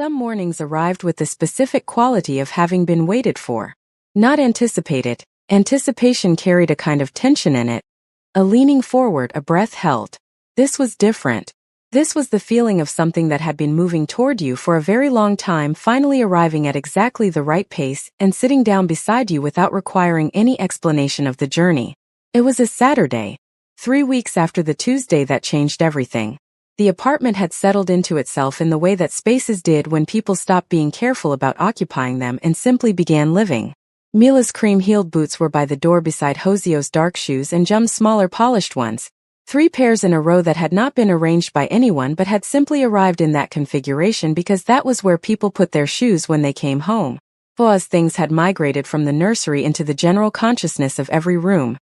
Some mornings arrived with the specific quality of having been waited for. Not anticipated, anticipation carried a kind of tension in it. A leaning forward, a breath held. This was different. This was the feeling of something that had been moving toward you for a very long time finally arriving at exactly the right pace and sitting down beside you without requiring any explanation of the journey. It was a Saturday, 3 weeks after the Tuesday that changed everything. The apartment had settled into itself in the way that spaces did when people stopped being careful about occupying them and simply began living. Mila's cream-heeled boots were by the door beside Joseo's dark shoes and Jum's smaller polished ones. 3 pairs in a row that had not been arranged by anyone but had simply arrived in that configuration because that was where people put their shoes when they came home. As things had migrated from the nursery into the general consciousness of every room.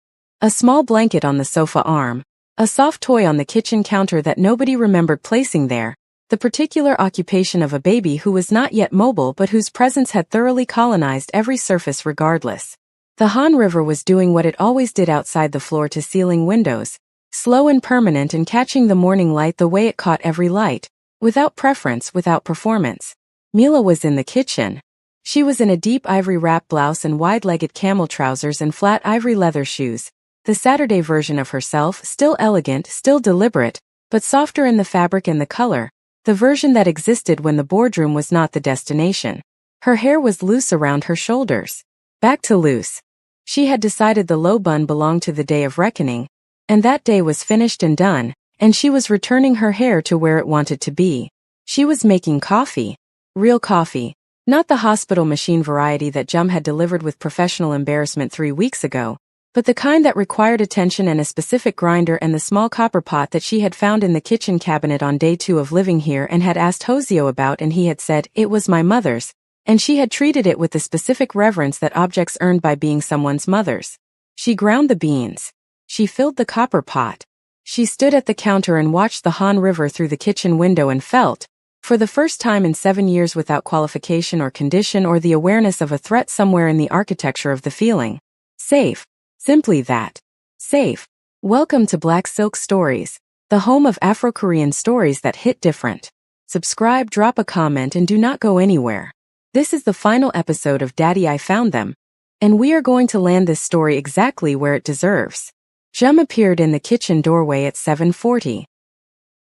A small blanket on the sofa arm. A soft toy on the kitchen counter that nobody remembered placing there. The particular occupation of a baby who was not yet mobile but whose presence had thoroughly colonized every surface regardless. The Han River was doing what it always did outside the floor-to-ceiling windows. Slow and permanent and catching the morning light the way it caught every light. Without preference, without performance. Mila was in the kitchen. She was in a deep ivory wrap blouse and wide-legged camel trousers and flat ivory leather shoes. The Saturday version of herself, still elegant, still deliberate, but softer in the fabric and the color. The version that existed when the boardroom was not the destination. Her hair was loose around her shoulders. Back to loose. She had decided the low bun belonged to the day of reckoning. And that day was finished and done, and she was returning her hair to where it wanted to be. She was making coffee. Real coffee. Not the hospital machine variety that Jum had delivered with professional embarrassment 3 weeks ago, but the kind that required attention and a specific grinder and the small copper pot that she had found in the kitchen cabinet on day 2 of living here and had asked Joseo about, and he had said, "It was my mother's," and she had treated it with the specific reverence that objects earned by being someone's mother's. She ground the beans. She filled the copper pot. She stood at the counter and watched the Han River through the kitchen window and felt, for the first time in 7 years without qualification or condition or the awareness of a threat somewhere in the architecture of the feeling. Safe. Simply that. Safe. Welcome to Black Silk Stories, the home of Afro-Korean stories that hit different. Subscribe, drop a comment, and do not go anywhere. This is the final episode of Daddy I Found Them, and we are going to land this story exactly where it deserves. Jum appeared in the kitchen doorway at 7:40.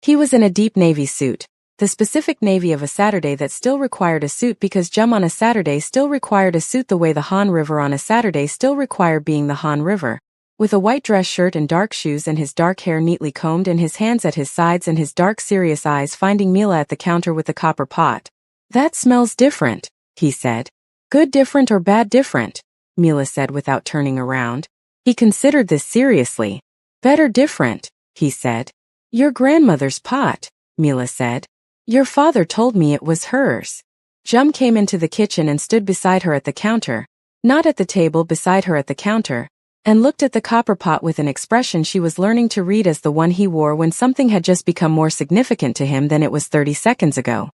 He was in a deep navy suit, the specific navy of a Saturday that still required a suit because Jum on a Saturday still required a suit the way the Han River on a Saturday still required being the Han River, with a white dress shirt and dark shoes and his dark hair neatly combed and his hands at his sides and his dark serious eyes finding Mila at the counter with the copper pot. "That smells different," he said. "Good different or bad different?" Mila said without turning around. He considered this seriously. "Better different," he said. "Your grandmother's pot," Mila said. "Your father told me it was hers." Jum came into the kitchen and stood beside her at the counter, not at the table, beside her at the counter, and looked at the copper pot with an expression she was learning to read as the one he wore when something had just become more significant to him than it was 30 seconds ago.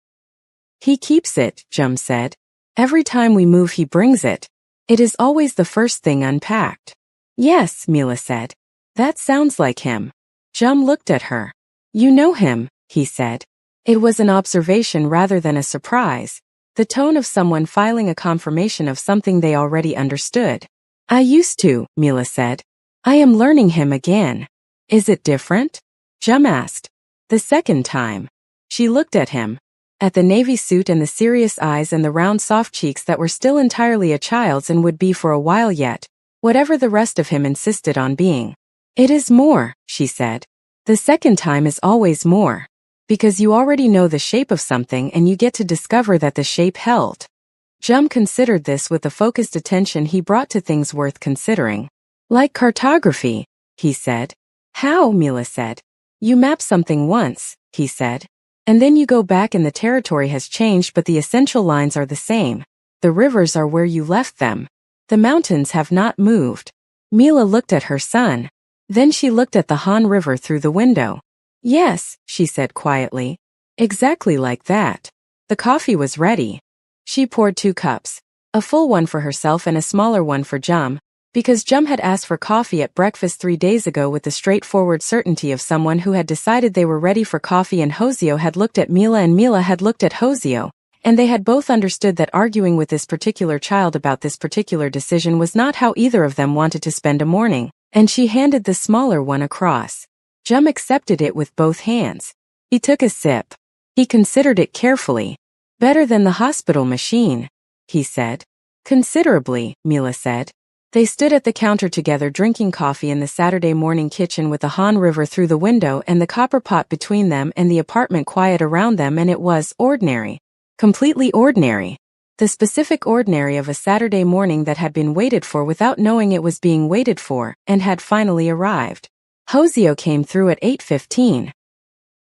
"He keeps it," Jum said. "Every time we move he brings it. It is always the first thing unpacked." "Yes," Mila said. "That sounds like him." Jum looked at her. "You know him," he said. It was an observation rather than a surprise, the tone of someone filing a confirmation of something they already understood. "I used to," Mila said. "I am learning him again." "Is it different?" Jum asked. "The second time." She looked at him. At the navy suit and the serious eyes and the round soft cheeks that were still entirely a child's and would be for a while yet. Whatever the rest of him insisted on being. "It is more," she said. "The second time is always more. Because you already know the shape of something and you get to discover that the shape held." Jum considered this with the focused attention he brought to things worth considering. "Like cartography," he said. "How?" Mila said. "You map something once," he said. "And then you go back and the territory has changed but the essential lines are the same. The rivers are where you left them. The mountains have not moved." Mila looked at her son. Then she looked at the Han River through the window. "Yes," she said quietly. "Exactly like that." The coffee was ready. She poured 2 cups. A full one for herself and a smaller one for Jum, because Jum had asked for coffee at breakfast 3 days ago with the straightforward certainty of someone who had decided they were ready for coffee, and Joseo had looked at Mila and Mila had looked at Joseo, And they had both understood that arguing with this particular child about this particular decision was not how either of them wanted to spend a morning, and she handed the smaller one across. Jum accepted it with both hands. He took a sip. He considered it carefully. Better than the hospital machine, he said. Considerably, Mila said. They stood at the counter together drinking coffee in the Saturday morning kitchen with the Han River through the window and the copper pot between them and the apartment quiet around them, and it was ordinary. Completely ordinary. The specific ordinary of a Saturday morning that had been waited for without knowing it was being waited for, and had finally arrived. Hoseo came through at 8:15.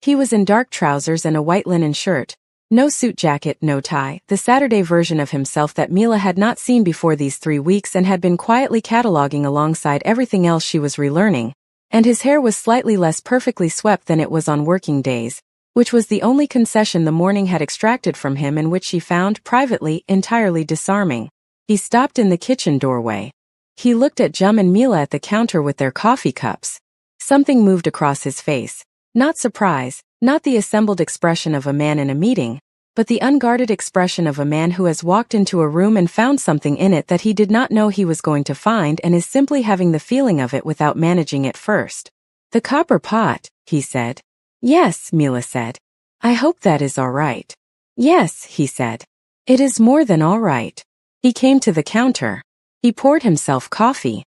He was in dark trousers and a white linen shirt. No suit jacket, no tie, the Saturday version of himself that Mila had not seen before these 3 weeks and had been quietly cataloging alongside everything else she was relearning. And his hair was slightly less perfectly swept than it was on working days, which was the only concession the morning had extracted from him and which she found, privately, entirely disarming. He stopped in the kitchen doorway. He looked at Jum and Mila at the counter with their coffee cups. Something moved across his face. Not surprise, not the assembled expression of a man in a meeting, but the unguarded expression of a man who has walked into a room and found something in it that he did not know he was going to find and is simply having the feeling of it without managing it first. "The copper pot," he said. "Yes," Mila said. "I hope that is all right." "Yes," he said. "It is more than all right." He came to the counter. He poured himself coffee.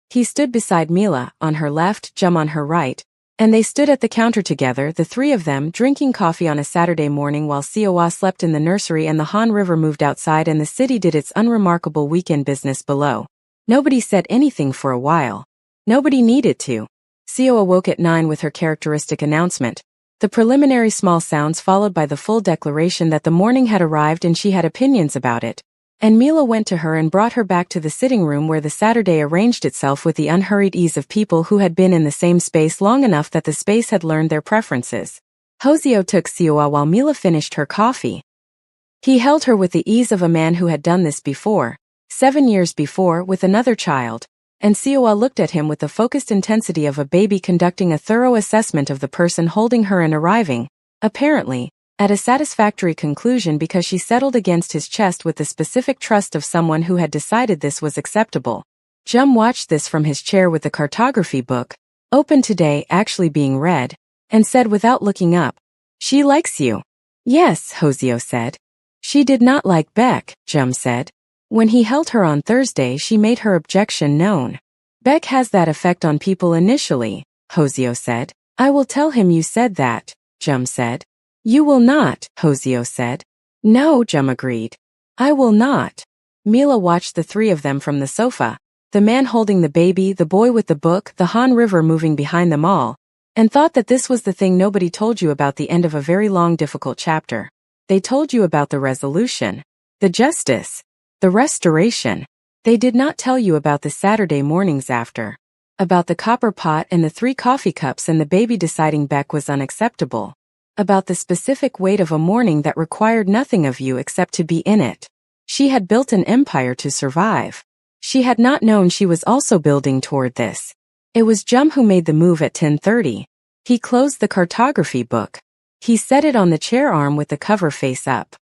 He stood beside Mila, on her left, Jum on her right, and they stood at the counter together, the three of them, drinking coffee on a Saturday morning while Siowa slept in the nursery and the Han River moved outside and the city did its unremarkable weekend business below. Nobody said anything for a while. Nobody needed to. Siowa woke at 9 with her characteristic announcement. The preliminary small sounds followed by the full declaration that the morning had arrived and she had opinions about it. And Mila went to her and brought her back to the sitting room where the Saturday arranged itself with the unhurried ease of people who had been in the same space long enough that the space had learned their preferences. Hoseo took Siowa while Mila finished her coffee. He held her with the ease of a man who had done this before, 7 years before, with another child. And Siowa looked at him with the focused intensity of a baby conducting a thorough assessment of the person holding her and arriving, apparently, at a satisfactory conclusion because she settled against his chest with the specific trust of someone who had decided this was acceptable. Jum watched this from his chair with the cartography book, open today, actually being read, and said without looking up, "She likes you." "Yes," Hoseo said. "She did not like Beck," Jum said. "When he held her on Thursday she made her objection known." "Beck has that effect on people initially," Hoseo said. "I will tell him you said that," Jum said. "You will not," Hoseo said. "No," Jum agreed. "I will not." Mila watched the three of them from the sofa, the man holding the baby, the boy with the book, the Han River moving behind them all, and thought that this was the thing nobody told you about the end of a very long difficult chapter. They told you about the resolution, the justice, the restoration. They did not tell you about the Saturday mornings after, about the copper pot and the 3 coffee cups and the baby deciding Beck was unacceptable, about the specific weight of a morning that required nothing of you except to be in it. She had built an empire to survive. She had not known she was also building toward this. It was Jum who made the move at 10:30. He closed the cartography book. He set it on the chair arm with the cover face up.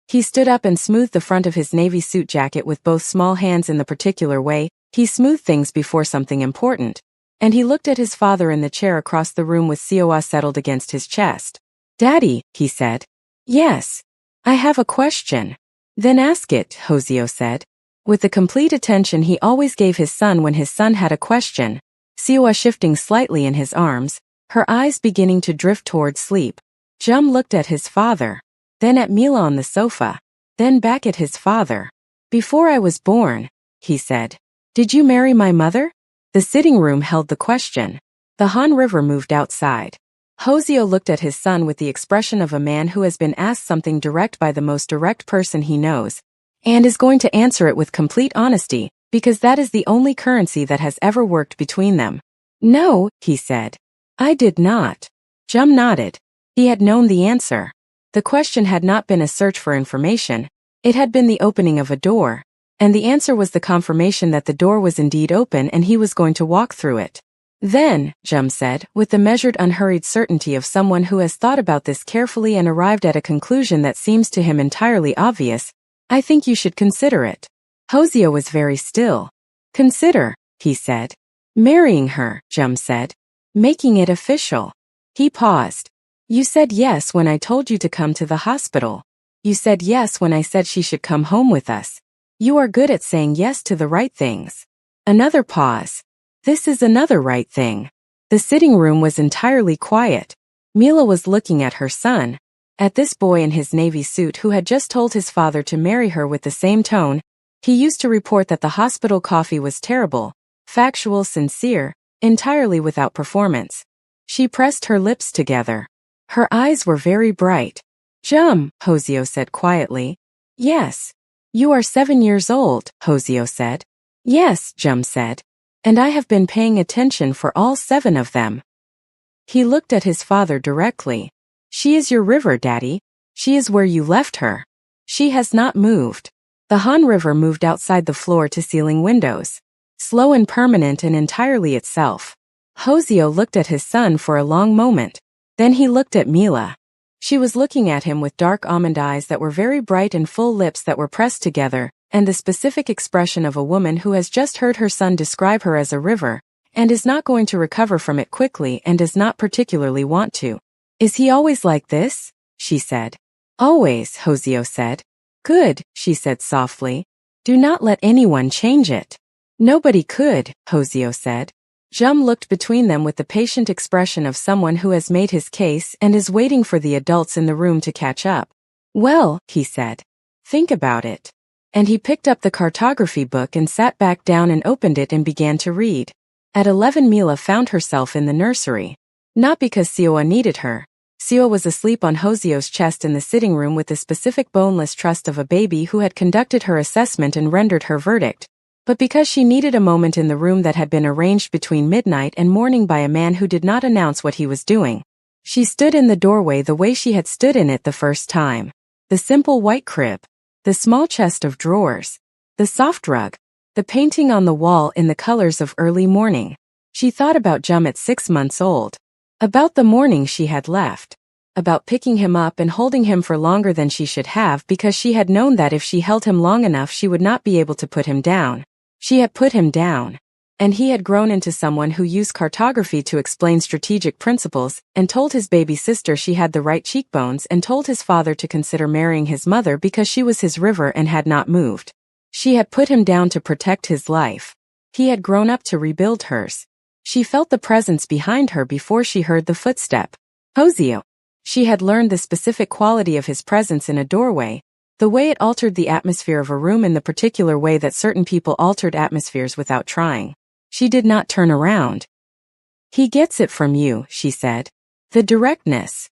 He stood up and smoothed the front of his navy suit jacket with both small hands in the particular way he smoothed things before something important. And he looked at his father in the chair across the room with Siowa settled against his chest. "Daddy," he said. "Yes. I have a question." "Then ask it," Hoseo said. With the complete attention he always gave his son when his son had a question, Siowa shifting slightly in his arms, her eyes beginning to drift toward sleep. Jum looked at his father, then at Mila on the sofa, then back at his father. "Before I was born," he said. "Did you marry my mother?" The sitting room held the question. The Han River moved outside. Hoseo looked at his son with the expression of a man who has been asked something direct by the most direct person he knows, and is going to answer it with complete honesty, because that is the only currency that has ever worked between them. "No," he said. "I did not." Jum nodded. He had known the answer. The question had not been a search for information, it had been the opening of a door, and the answer was the confirmation that the door was indeed open and he was going to walk through it. Then, Jum said, with the measured unhurried certainty of someone who has thought about this carefully and arrived at a conclusion that seems to him entirely obvious, I think you should consider it. Hosea was very still. Consider, he said. Marrying her, Jum said. Making it official. He paused. You said yes when I told you to come to the hospital. You said yes when I said she should come home with us. You are good at saying yes to the right things. Another pause. This is another right thing. The sitting room was entirely quiet. Mila was looking at her son, at this boy in his navy suit who had just told his father to marry her with the same tone. He used to report that the hospital coffee was terrible, factual, sincere, entirely without performance. She pressed her lips together. Her eyes were very bright. Jum, Hosea said quietly. Yes. You are 7 years old, Hosea said. Yes, Jum said. And I have been paying attention for all 7 of them. He looked at his father directly. She is your river, Daddy. She is where you left her. She has not moved. The Han River moved outside the floor-to-ceiling windows, slow and permanent and entirely itself. Hosea looked at his son for a long moment. Then he looked at Mila. She was looking at him with dark almond eyes that were very bright and full lips that were pressed together, and the specific expression of a woman who has just heard her son describe her as a river, and is not going to recover from it quickly and does not particularly want to. Is he always like this? She said. Always, Hosea said. Good, she said softly. Do not let anyone change it. Nobody could, Hosea said. Jum looked between them with the patient expression of someone who has made his case and is waiting for the adults in the room to catch up. Well, he said. Think about it. And he picked up the cartography book and sat back down and opened it and began to read. At 11, Mila found herself in the nursery. Not because Sioa needed her. Sioa was asleep on Hosea's chest in the sitting room with the specific boneless trust of a baby who had conducted her assessment and rendered her verdict, but because she needed a moment in the room that had been arranged between midnight and morning by a man who did not announce what he was doing. She stood in the doorway the way she had stood in it the first time. The simple white crib. The small chest of drawers. The soft rug. The painting on the wall in the colors of early morning. She thought about Jum at 6 months old. About the morning she had left. About picking him up and holding him for longer than she should have because she had known that if she held him long enough she would not be able to put him down. She had put him down. And he had grown into someone who used cartography to explain strategic principles, and told his baby sister she had the right cheekbones, and told his father to consider marrying his mother because she was his river and had not moved. She had put him down to protect his life. He had grown up to rebuild hers. She felt the presence behind her before she heard the footstep. Hosea. She had learned the specific quality of his presence in a doorway, the way it altered the atmosphere of a room in the particular way that certain people altered atmospheres without trying. She did not turn around. He gets it from you, she said. The directness.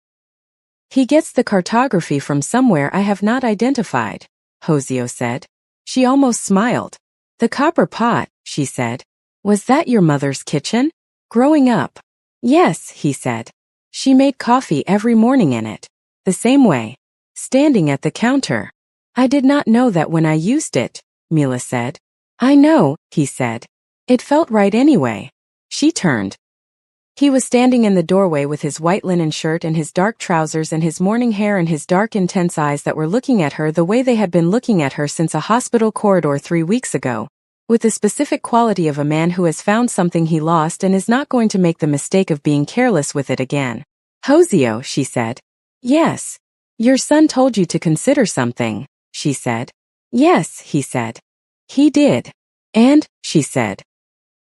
He gets the cartography from somewhere I have not identified, Hosea said. She almost smiled. The copper pot, she said. Was that your mother's kitchen? Growing up? Yes, he said. She made coffee every morning in it. The same way. Standing at the counter. I did not know that when I used it, Mila said. I know, he said. It felt right anyway. She turned. He was standing in the doorway with his white linen shirt and his dark trousers and his morning hair and his dark intense eyes that were looking at her the way they had been looking at her since a hospital corridor 3 weeks ago, with the specific quality of a man who has found something he lost and is not going to make the mistake of being careless with it again. Hosea, she said. Yes. Your son told you to consider something, she said. Yes, he said. He did. And, she said.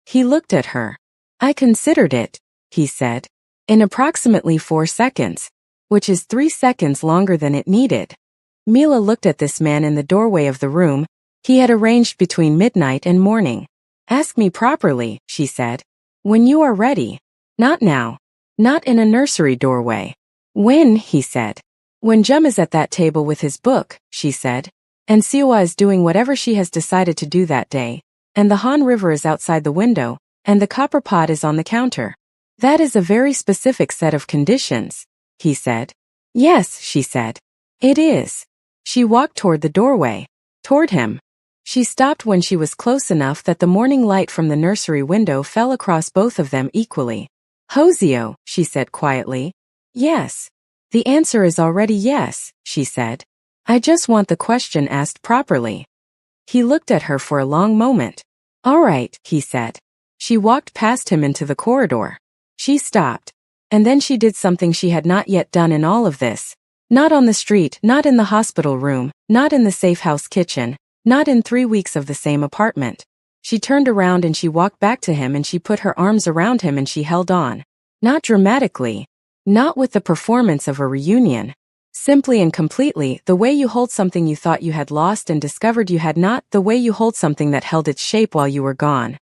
He looked at her. I considered it, he said. In approximately 4 seconds, which is 3 seconds longer than it needed. Mila looked at this man in the doorway of the room he had arranged between midnight and morning. Ask me properly, she said. When you are ready. Not now. Not in a nursery doorway. When, he said. When Jum is at that table with his book, she said. And Siwa is doing whatever she has decided to do that day. And the Han River is outside the window, and the copper pot is on the counter. That is a very specific set of conditions, he said. Yes, she said. It is. She walked toward the doorway. Toward him. She stopped when she was close enough that the morning light from the nursery window fell across both of them equally. Hoseo, she said quietly. Yes. The answer is already yes, she said. I just want the question asked properly. He looked at her for a long moment. All right, he said. She walked past him into the corridor. She stopped. And then she did something she had not yet done in all of this. Not on the street, not in the hospital room, not in the safe house kitchen, not in 3 weeks of the same apartment. She turned around and she walked back to him and she put her arms around him and she held on. Not dramatically. Not with the performance of a reunion. Simply and completely, the way you hold something you thought you had lost and discovered you had not, the way you hold something that held its shape while you were gone.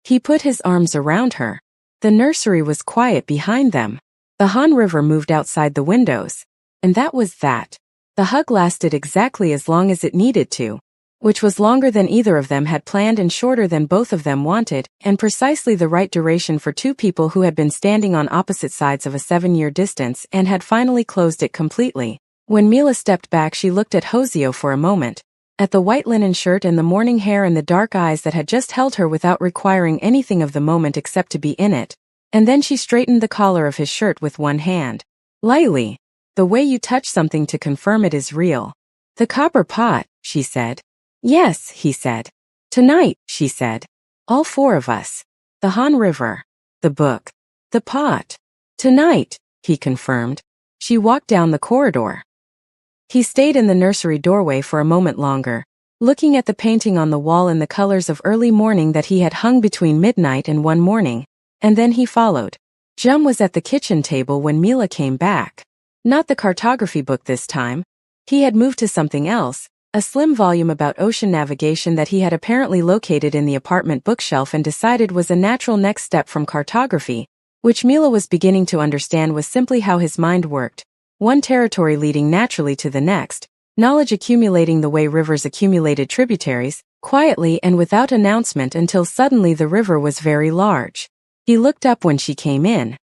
He put his arms around her. The nursery was quiet behind them. The Han River moved outside the windows. And that was that. The hug lasted exactly as long as it needed to, which was longer than either of them had planned and shorter than both of them wanted, and precisely the right duration for two people who had been standing on opposite sides of a 7-year distance and had finally closed it completely. When Mila stepped back, she looked at Hoseo for a moment, at the white linen shirt and the morning hair and the dark eyes that had just held her without requiring anything of the moment except to be in it, and then she straightened the collar of his shirt with one hand. Lightly. The way you touch something to confirm it is real. The copper pot, she said. Yes, he said. Tonight, she said. All 4 of us. The Han River. The book. The pot. Tonight, he confirmed. She walked down the corridor. He stayed in the nursery doorway for a moment longer, looking at the painting on the wall in the colors of early morning that he had hung between midnight and 1 morning, and then he followed. Jum was at the kitchen table when Mila came back. Not the cartography book this time. He had moved to something else, a slim volume about ocean navigation that he had apparently located in the apartment bookshelf and decided was a natural next step from cartography, which Mila was beginning to understand was simply how his mind worked. One territory leading naturally to the next, knowledge accumulating the way rivers accumulated tributaries, quietly and without announcement until suddenly the river was very large. He looked up when she came in.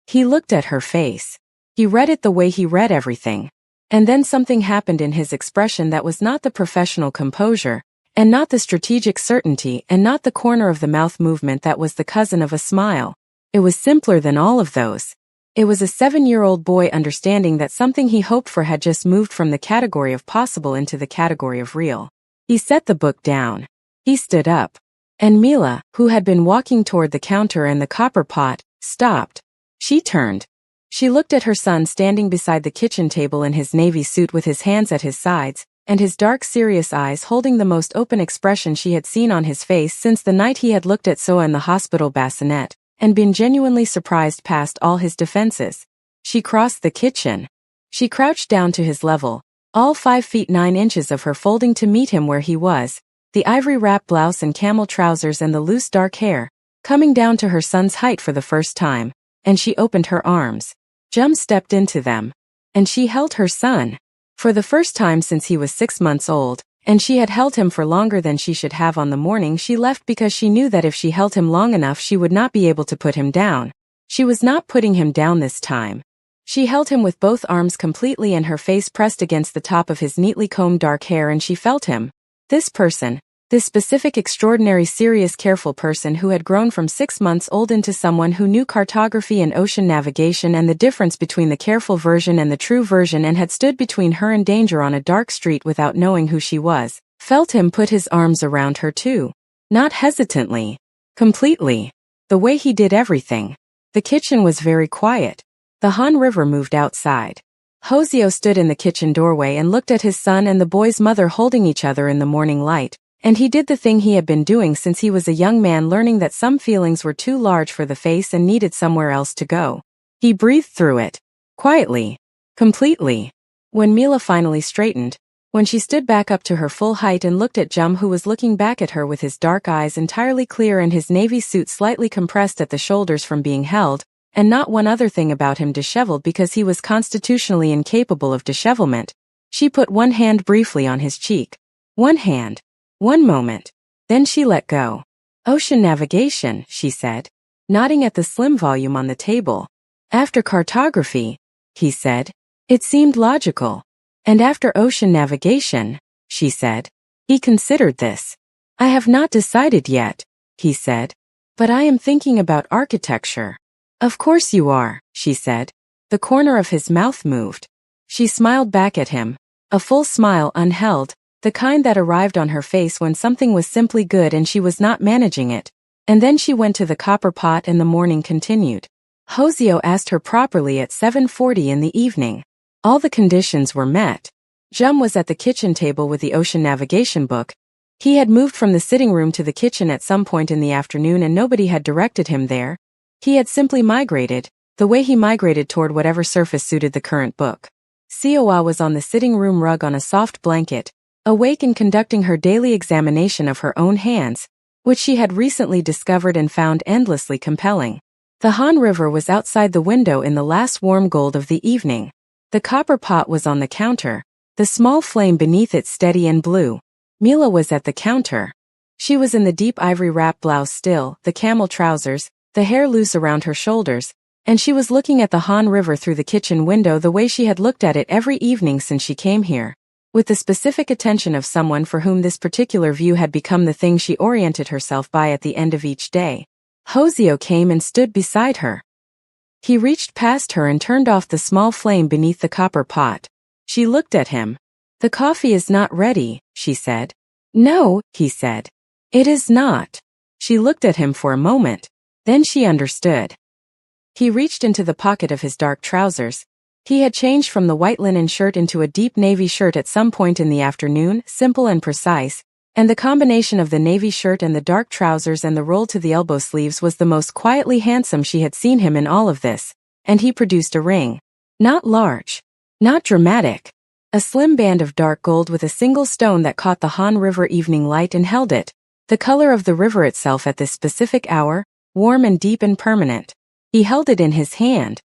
He looked at her face. He read it the way he read everything. And then something happened in his expression that was not the professional composure, and not the strategic certainty, and not the corner of the mouth movement that was the cousin of a smile. It was simpler than all of those. It was a 7-year-old boy understanding that something he hoped for had just moved from the category of possible into the category of real. He set the book down. He stood up. And Mila, who had been walking toward the counter and the copper pot, stopped. She turned. She looked at her son standing beside the kitchen table in his navy suit with his hands at his sides, and his dark serious eyes holding the most open expression she had seen on his face since the night he had looked at Soa in the hospital bassinet, and been genuinely surprised past all his defenses. She crossed the kitchen. She crouched down to his level, all 5 feet 9 inches of her folding to meet him where he was, the ivory wrap blouse and camel trousers and the loose dark hair, coming down to her son's height for the first time, and she opened her arms. Jum stepped into them, and she held her son. For the first time since he was 6 months old, and she had held him for longer than she should have on the morning she left because she knew that if she held him long enough she would not be able to put him down. She was not putting him down this time. She held him with both arms completely and her face pressed against the top of his neatly combed dark hair, and she felt him. This person. This specific, extraordinary, serious, careful person who had grown from 6 months old into someone who knew cartography and ocean navigation and the difference between the careful version and the true version, and had stood between her and danger on a dark street without knowing who she was, felt him put his arms around her too. Not hesitantly. Completely. The way he did everything. The kitchen was very quiet. The Han River moved outside. Hoseo stood in the kitchen doorway and looked at his son and the boy's mother holding each other in the morning light. And he did the thing he had been doing since he was a young man, learning that some feelings were too large for the face and needed somewhere else to go. He breathed through it. Quietly. Completely. When Mila finally straightened, when she stood back up to her full height and looked at Jum, who was looking back at her with his dark eyes entirely clear and his navy suit slightly compressed at the shoulders from being held, and not one other thing about him disheveled because he was constitutionally incapable of dishevelment, she put one hand briefly on his cheek. One hand. 1 moment. Then she let go. Ocean navigation, she said, nodding at the slim volume on the table. After cartography, he said. It seemed logical. And after ocean navigation, she said. He considered this. I have not decided yet, he said. But I am thinking about architecture. Of course you are, she said. The corner of his mouth moved. She smiled back at him. A full smile unheld, the kind that arrived on her face when something was simply good and she was not managing it. And then she went to the copper pot and the morning continued. Hoseo asked her properly at 7:40 in the evening. All the conditions were met. Jum was at the kitchen table with the ocean navigation book. He had moved from the sitting room to the kitchen at some point in the afternoon and nobody had directed him there. He had simply migrated, the way he migrated toward whatever surface suited the current book. Sioa was on the sitting room rug on a soft blanket, awake and conducting her daily examination of her own hands, which she had recently discovered and found endlessly compelling. The Han River was outside the window in the last warm gold of the evening. The copper pot was on the counter, the small flame beneath it steady and blue. Mila was at the counter. She was in the deep ivory wrap blouse still, the camel trousers, the hair loose around her shoulders, and she was looking at the Han River through the kitchen window the way she had looked at it every evening since she came here, with the specific attention of someone for whom this particular view had become the thing she oriented herself by at the end of each day. Hoseo came and stood beside her. He reached past her and turned off the small flame beneath the copper pot. She looked at him. The coffee is not ready, she said. No, he said. It is not. She looked at him for a moment. Then she understood. He reached into the pocket of his dark trousers. He had changed from the white linen shirt into a deep navy shirt at some point in the afternoon, simple and precise, and the combination of the navy shirt and the dark trousers and the roll to the elbow sleeves was the most quietly handsome she had seen him in all of this, and he produced a ring. Not large. Not dramatic. A slim band of dark gold with a single stone that caught the Han River evening light and held it, the color of the river itself at this specific hour, warm and deep and permanent. He held it in his hand.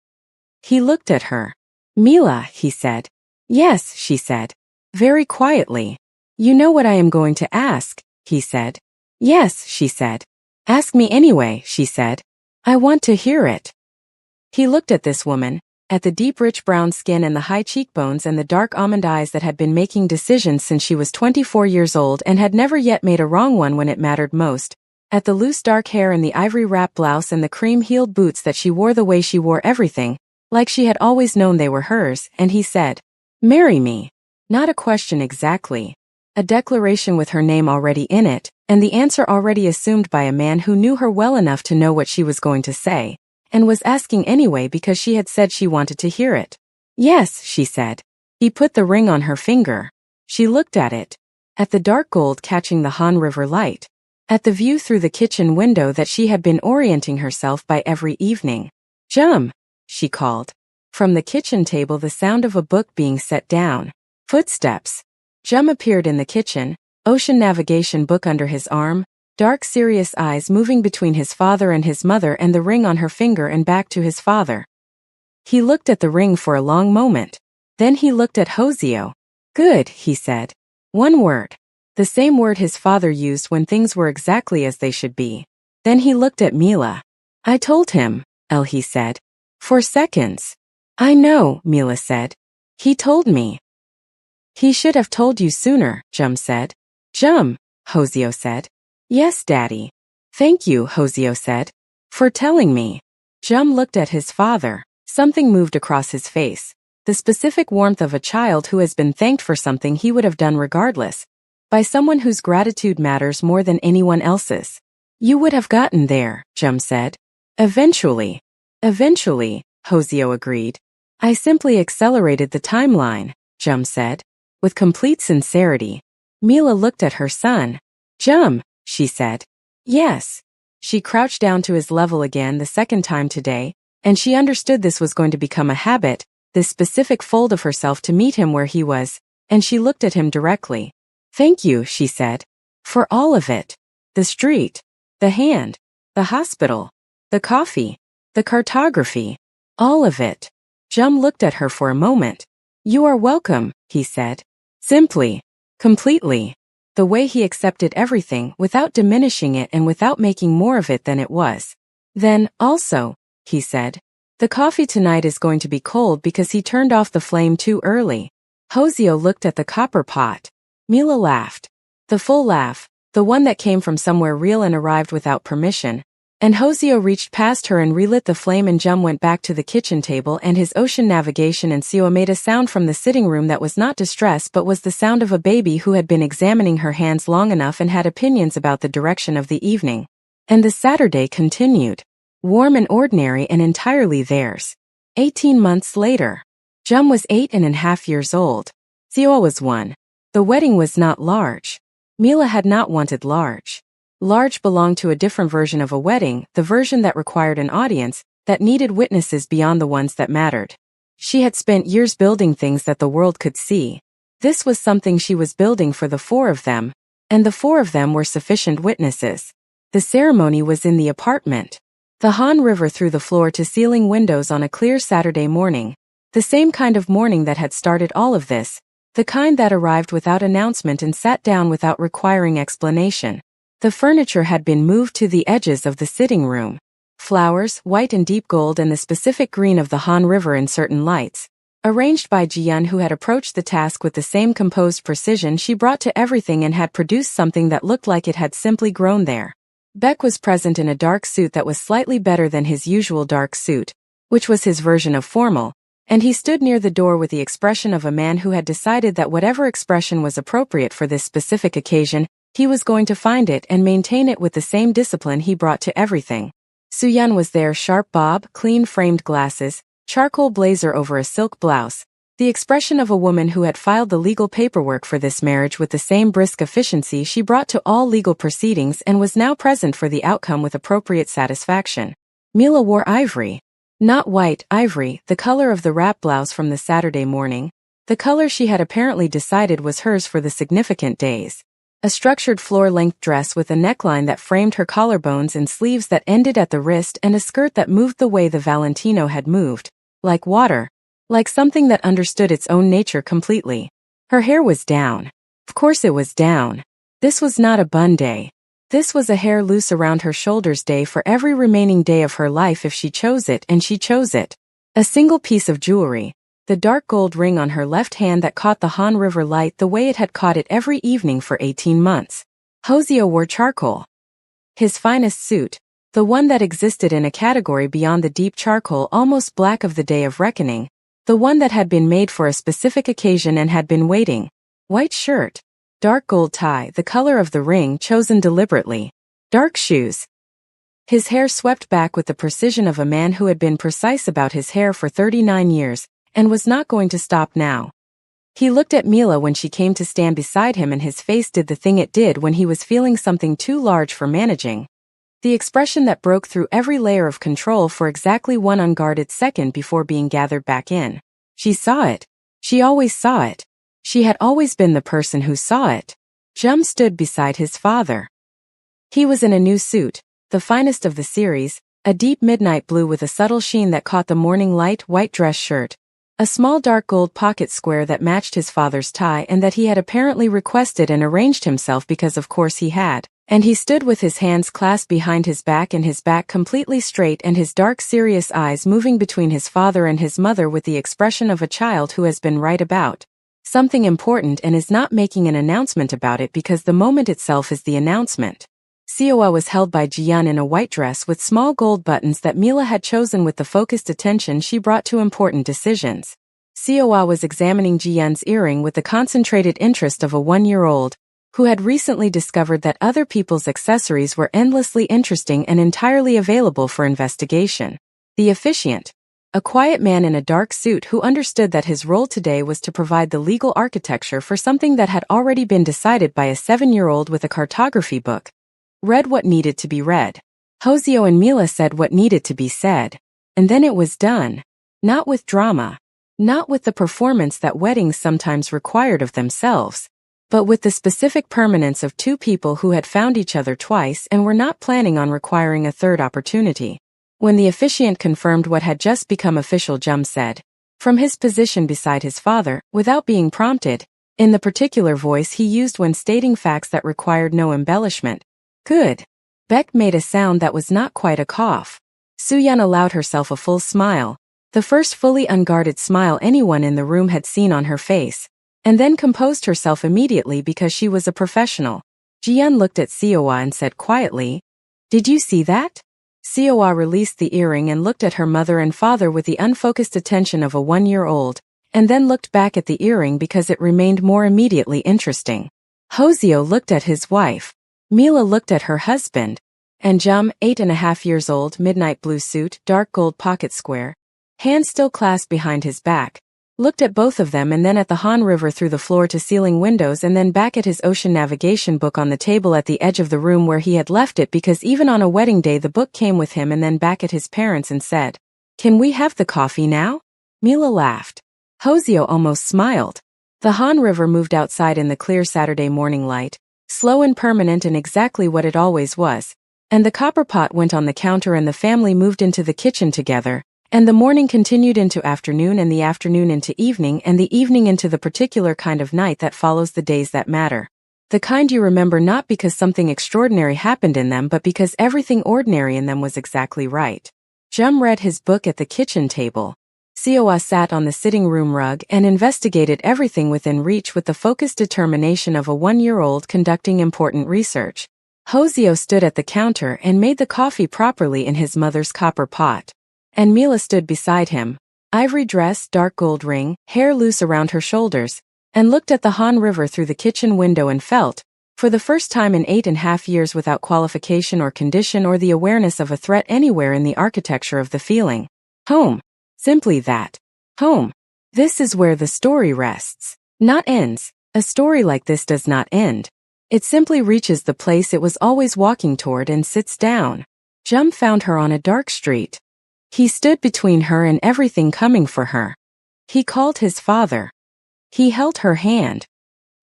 He looked at her. Mila, he said. Yes, she said. Very quietly. You know what I am going to ask, he said. Yes, she said. Ask me anyway, she said. I want to hear it. He looked at this woman, at the deep rich brown skin and the high cheekbones and the dark almond eyes that had been making decisions since she was 24 years old and had never yet made a wrong one when it mattered most, at the loose dark hair and the ivory wrap blouse and the cream-heeled boots that she wore the way she wore everything, like she had always known they were hers, and he said, "Marry me." Not a question exactly. A declaration with her name already in it, and the answer already assumed by a man who knew her well enough to know what she was going to say, and was asking anyway because she had said she wanted to hear it. Yes, she said. He put the ring on her finger. She looked at it. At the dark gold catching the Han River light. At the view through the kitchen window that she had been orienting herself by every evening. Jum, she called. From the kitchen table the sound of a book being set down. Footsteps. Jum appeared in the kitchen, ocean navigation book under his arm, dark serious eyes moving between his father and his mother and the ring on her finger and back to his father. He looked at the ring for a long moment. Then he looked at Hoseo. Good, he said. One word. The same word his father used when things were exactly as they should be. Then he looked at Mila. I told him, he said. For seconds. I know, Mila said. He told me. He should have told you sooner, Jum said. Jum, Hoseo said. Yes, Daddy. Thank you, Hoseo said. For telling me. Jum looked at his father. Something moved across his face. The specific warmth of a child who has been thanked for something he would have done regardless. By someone whose gratitude matters more than anyone else's. You would have gotten there, Jum said. Eventually. Eventually, Hoseo agreed. I simply accelerated the timeline, Jum said. With complete sincerity. Mila looked at her son. Jum, she said. Yes. She crouched down to his level again the second time today, and she understood this was going to become a habit, this specific fold of herself to meet him where he was, and she looked at him directly. Thank you, she said. For all of it. The street. The hand. The hospital. The coffee. The cartography. All of it. Jum looked at her for a moment. You are welcome, he said. Simply. Completely. The way he accepted everything without diminishing it and without making more of it than it was. Then, also, he said, the coffee tonight is going to be cold because he turned off the flame too early. Hoseo looked at the copper pot. Mila laughed. The full laugh, the one that came from somewhere real and arrived without permission. And Hoseo reached past her and relit the flame, and Jum went back to the kitchen table and his ocean navigation, and Seo made a sound from the sitting room that was not distress but was the sound of a baby who had been examining her hands long enough and had opinions about the direction of the evening. And the Saturday continued. Warm and ordinary and entirely theirs. 18 months later. Jum was 8.5 years old. Seo was 1. The wedding was not large. Mila had not wanted large. Large belonged to a different version of a wedding, the version that required an audience, that needed witnesses beyond the ones that mattered. She had spent years building things that the world could see. This was something she was building for the 4 of them, and the 4 of them were sufficient witnesses. The ceremony was in the apartment. The Han River through the floor-to-ceiling windows on a clear Saturday morning. The same kind of morning that had started all of this, the kind that arrived without announcement and sat down without requiring explanation. The furniture had been moved to the edges of the sitting room. Flowers, white and deep gold, and the specific green of the Han River in certain lights. Arranged by Ji-yeon, who had approached the task with the same composed precision she brought to everything and had produced something that looked like it had simply grown there. Beck was present in a dark suit that was slightly better than his usual dark suit, which was his version of formal, and he stood near the door with the expression of a man who had decided that whatever expression was appropriate for this specific occasion, he was going to find it and maintain it with the same discipline he brought to everything. Soo-yeon was there, sharp bob, clean framed glasses, charcoal blazer over a silk blouse, the expression of a woman who had filed the legal paperwork for this marriage with the same brisk efficiency she brought to all legal proceedings and was now present for the outcome with appropriate satisfaction. Mila wore ivory. Not white, ivory, the color of the wrap blouse from the Saturday morning, the color she had apparently decided was hers for the significant days. A structured floor-length dress with a neckline that framed her collarbones and sleeves that ended at the wrist, and a skirt that moved the way the Valentino had moved, like water, like something that understood its own nature completely. Her hair was down. Of course it was down. This was not a bun day. This was a hair loose around her shoulders day for every remaining day of her life if she chose it, and she chose it. A single piece of jewelry. The dark gold ring on her left hand that caught the Han River light the way it had caught it every evening for 18 months. Hoseo wore charcoal. His finest suit, the one that existed in a category beyond the deep charcoal almost black of the day of reckoning, the one that had been made for a specific occasion and had been waiting. White shirt. Dark gold tie, the color of the ring chosen deliberately. Dark shoes. His hair swept back with the precision of a man who had been precise about his hair for 39 years, and was not going to stop now. He looked at Mila when she came to stand beside him, and his face did the thing it did when he was feeling something too large for managing. The expression that broke through every layer of control for exactly one unguarded second before being gathered back in. She saw it. She always saw it. She had always been the person who saw it. Jum stood beside his father. He was in a new suit, the finest of the series, a deep midnight blue with a subtle sheen that caught the morning light, white dress shirt, a small dark gold pocket square that matched his father's tie and that he had apparently requested and arranged himself because of course he had, and he stood with his hands clasped behind his back and his back completely straight and his dark serious eyes moving between his father and his mother with the expression of a child who has been right about something important and is not making an announcement about it because the moment itself is the announcement. Seowa was held by Ji-yeon in a white dress with small gold buttons that Mila had chosen with the focused attention she brought to important decisions. Seowa was examining Ji-yeon's earring with the concentrated interest of a 1-year-old, who had recently discovered that other people's accessories were endlessly interesting and entirely available for investigation. The officiant, a quiet man in a dark suit who understood that his role today was to provide the legal architecture for something that had already been decided by a 7-year-old with a cartography book, read what needed to be read. Hoseo and Mila said what needed to be said. And then it was done. Not with drama. Not with the performance that weddings sometimes required of themselves, but with the specific permanence of 2 people who had found each other twice and were not planning on requiring a third opportunity. When the officiant confirmed what had just become official, Jum said, from his position beside his father, without being prompted, in the particular voice he used when stating facts that required no embellishment, "Good." Beck made a sound that was not quite a cough. Soo-yeon allowed herself a full smile, the first fully unguarded smile anyone in the room had seen on her face. and then composed herself immediately because she was a professional. Ji-yeon looked at Seo-ah and said quietly, "Did you see that?" Seo-ah released the earring and looked at her mother and father with the unfocused attention of a 1-year-old, and then looked back at the earring because it remained more immediately interesting. Hoseo looked at his wife. Mila looked at her husband. And Jum, 8.5 years old, midnight blue suit, dark gold pocket square, hands still clasped behind his back, looked at both of them and then at the Han River through the floor-to-ceiling windows and then back at his ocean navigation book on the table at the edge of the room where he had left it because even on a wedding day the book came with him, and then back at his parents and said, "Can we have the coffee now?" Mila laughed. Hoseo almost smiled. The Han River moved outside in the clear Saturday morning light, slow and permanent and exactly what it always was, and the copper pot went on the counter and the family moved into the kitchen together. And the morning continued into afternoon and the afternoon into evening and the evening into the particular kind of night that follows the days that matter. The kind you remember not because something extraordinary happened in them but because everything ordinary in them was exactly right. Jum read his book at the kitchen table. Seo-ah sat on the sitting room rug and investigated everything within reach with the focused determination of a 1-year-old conducting important research. Hoseo stood at the counter and made the coffee properly in his mother's copper pot. And Mila stood beside him, ivory dress, dark gold ring, hair loose around her shoulders, and looked at the Han River through the kitchen window and felt, for the first time in 8.5 years without qualification or condition or the awareness of a threat anywhere in the architecture of the feeling. Home. Simply that. Home. This is where the story rests, not ends. A story like this does not end. It simply reaches the place it was always walking toward and sits down. Jum found her on a dark street. He stood between her and everything coming for her. He called his father. He held her hand.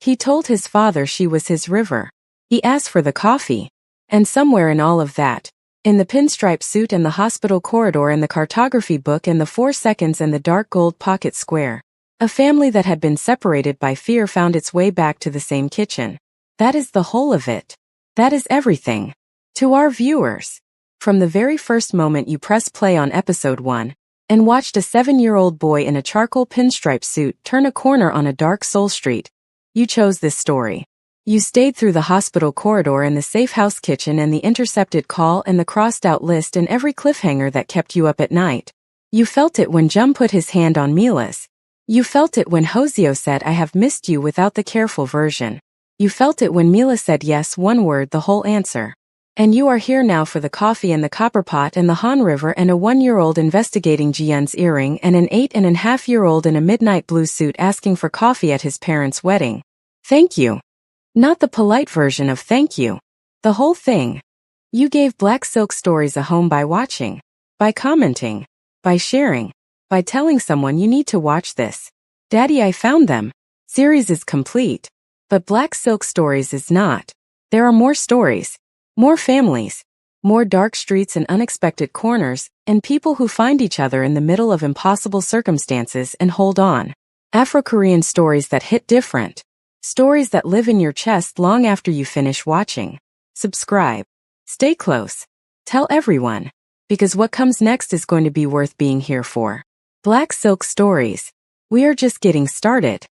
He told his father she was his river. He asked for the coffee. And somewhere in all of that, in the pinstripe suit and the hospital corridor and the cartography book and the 4 seconds and the dark gold pocket square, a family that had been separated by fear found its way back to the same kitchen. That is the whole of it. That is everything. To our viewers. From the very first moment you press play on episode 1, and watched a 7-year-old boy in a charcoal pinstripe suit turn a corner on a dark Seoul street, you chose this story. You stayed through the hospital corridor and the safe house kitchen and the intercepted call and the crossed-out list and every cliffhanger that kept you up at night. You felt it when Jum put his hand on Mila's. You felt it when Hoseo said "I have missed you" without the careful version. You felt it when Mila said yes, one word, the whole answer. And you are here now for the coffee and the copper pot and the Han River and a 1-year-old investigating Ji-yeon's earring and an 8.5-year-old in a midnight blue suit asking for coffee at his parents' wedding. Thank you. Not the polite version of thank you. The whole thing. You gave Black Silk Stories a home by watching, by commenting, by sharing, by telling someone you need to watch this. Daddy, I found them. Series is complete. But Black Silk Stories is not. There are more stories. More families, more dark streets and unexpected corners, and people who find each other in the middle of impossible circumstances and hold on. Afro-Korean stories that hit different. Stories that live in your chest long after you finish watching. Subscribe. Stay close. Tell everyone. Because what comes next is going to be worth being here for. Black Silk Stories. We are just getting started.